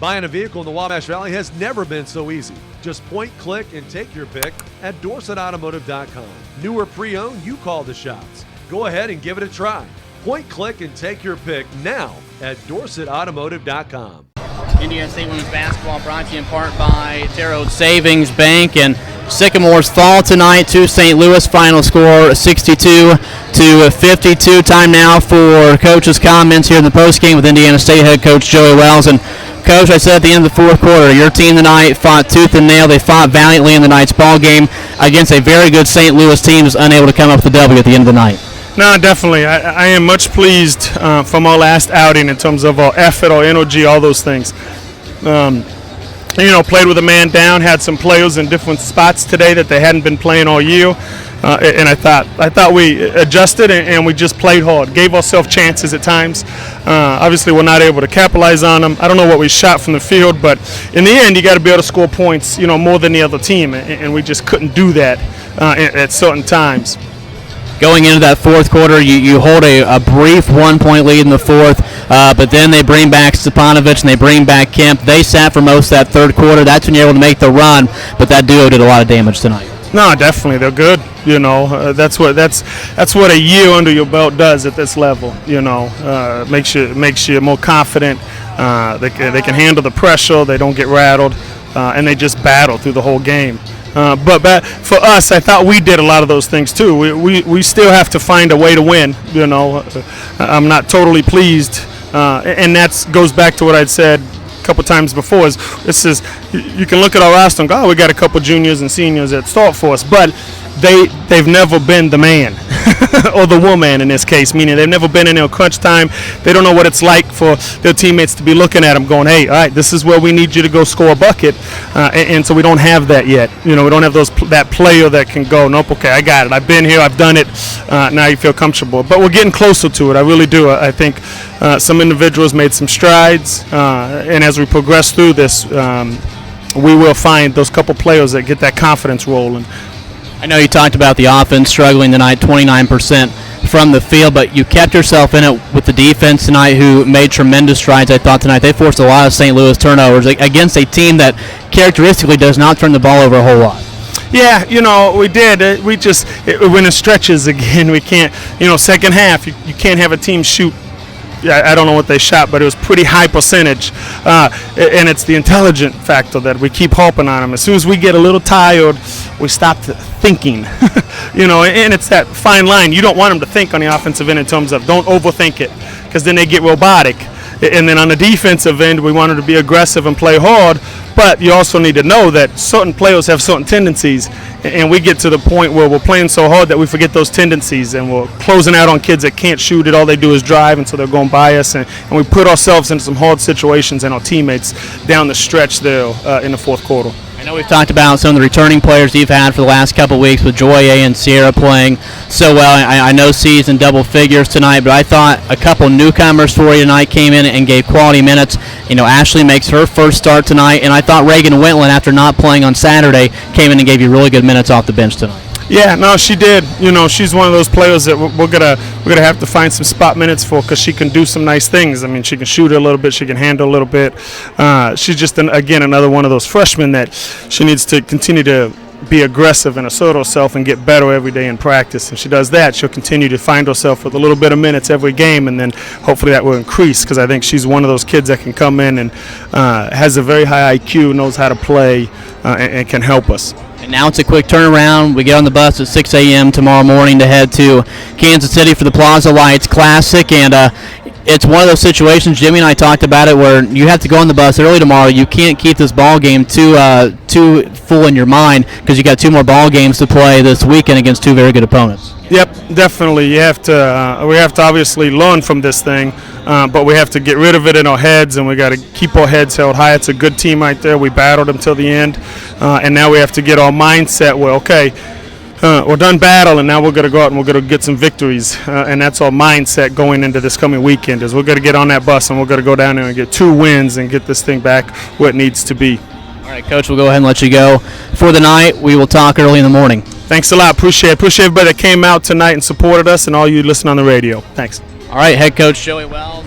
Buying a vehicle in the Wabash Valley has never been so easy. Just point, click, and take your pick at DorsetAutomotive.com. New or pre-owned, you call the shots. Go ahead and give it a try. Point, click, and take your pick now at DorsetAutomotive.com. Indiana State women's basketball brought to you in part by Terre Haute Savings Bank, and Sycamores fall tonight to St. Louis. Final score 62-52. Time now for coach's comments here in the postgame with Indiana State head coach Joey Wells. And Coach, I said at the end of the fourth quarter, your team tonight fought tooth and nail. They fought valiantly in the night's ball game against a very good St. Louis team, was unable to come up with the W at the end of the night. No, definitely. I am much pleased from our last outing in terms of our effort, our energy, all those things. Played with a man down, had some players in different spots today that they hadn't been playing all year. And I thought we adjusted and we just played hard, gave ourselves chances at times. Obviously, we're not able to capitalize on them. I don't know what we shot from the field, but in the end, you got to be able to score points, more than the other team, and we just couldn't do that at certain times. Going into that fourth quarter, you hold a brief 1-point lead in the fourth, but then they bring back Stepanovic and they bring back Kemp. They sat for most of that third quarter. That's when you're able to make the run, but that duo did a lot of damage tonight. No, definitely, they're good. That's what a year under your belt does at this level. Makes you more confident. They can handle the pressure. They don't get rattled, and they just battle through the whole game. But for us, I thought we did a lot of those things too. We still have to find a way to win. I'm not totally pleased, and that goes back to what I'd said a couple times before. You can look at our roster and go, we got a couple juniors and seniors that start for us, but they've never been the man or the woman in this case, meaning they've never been in their crunch time. They don't know what it's like for their teammates to be looking at them going, hey, all right, this is where we need you to go score a bucket, and so we don't have that yet. We don't have that player that can go, nope, okay, I got it, I've been here, I've done it, now you feel comfortable. But we're getting closer to it, I really do. I think some individuals made some strides, and as we progress through this, we will find those couple players that get that confidence rolling. I know you talked about the offense struggling tonight, 29% from the field, but you kept yourself in it with the defense tonight, who made tremendous strides, I thought, tonight. They forced a lot of St. Louis turnovers against a team that characteristically does not turn the ball over a whole lot. Yeah, we did. We just went in stretches again. We can't, second half, you can't have a team shoot. I don't know what they shot, but it was pretty high percentage, and it's the intelligent factor that we keep harping on them. As soon as we get a little tired, we stop thinking, and it's that fine line. You don't want them to think on the offensive end in terms of don't overthink it, because then they get robotic. And then on the defensive end, we want them to be aggressive and play hard, but you also need to know that certain players have certain tendencies, and we get to the point where we're playing so hard that we forget those tendencies, and we're closing out on kids that can't shoot it. All they do is drive, and so they're going by us, and we put ourselves into some hard situations and our teammates down the stretch there in the fourth quarter. I know we've talked about some of the returning players you've had for the last couple of weeks with Joye and Sierra playing so well. I know C's in double figures tonight, but I thought a couple newcomers for you tonight came in and gave quality minutes. Ashley makes her first start tonight, and I thought Reagan Wetland, after not playing on Saturday, came in and gave you really good minutes off the bench tonight. Yeah, no, she did. She's one of those players that we're gonna have to find some spot minutes for, because she can do some nice things. I mean, she can shoot a little bit, she can handle a little bit. She's just again another one of those freshmen that she needs to continue to be aggressive and assert herself and get better every day in practice. If she does that, she'll continue to find herself with a little bit of minutes every game, and then hopefully that will increase, because I think she's one of those kids that can come in and has a very high IQ, knows how to play, and can help us. And now it's a quick turnaround. We get on the bus at 6 a.m. tomorrow morning to head to Kansas City for the Plaza Lights Classic, and it's one of those situations, Jimmy and I talked about it, where you have to go on the bus early tomorrow. You can't keep this ball game too full in your mind, because you got two more ball games to play this weekend against two very good opponents. Yep, definitely. We have to obviously learn from this thing, but we have to get rid of it in our heads, and we got to keep our heads held high. It's a good team right there. We battled them till the end, and now we have to get our mindset where, okay, we're done battling, now we're going to go out and we're going to get some victories, and that's our mindset going into this coming weekend, is we're going to get on that bus and we're going to go down there and get 2 wins and get this thing back where it needs to be. All right, Coach, we'll go ahead and let you go for the night. We will talk early in the morning. Thanks a lot. Appreciate everybody that came out tonight and supported us, and all you listening on the radio. Thanks. All right, head coach Joey Wells.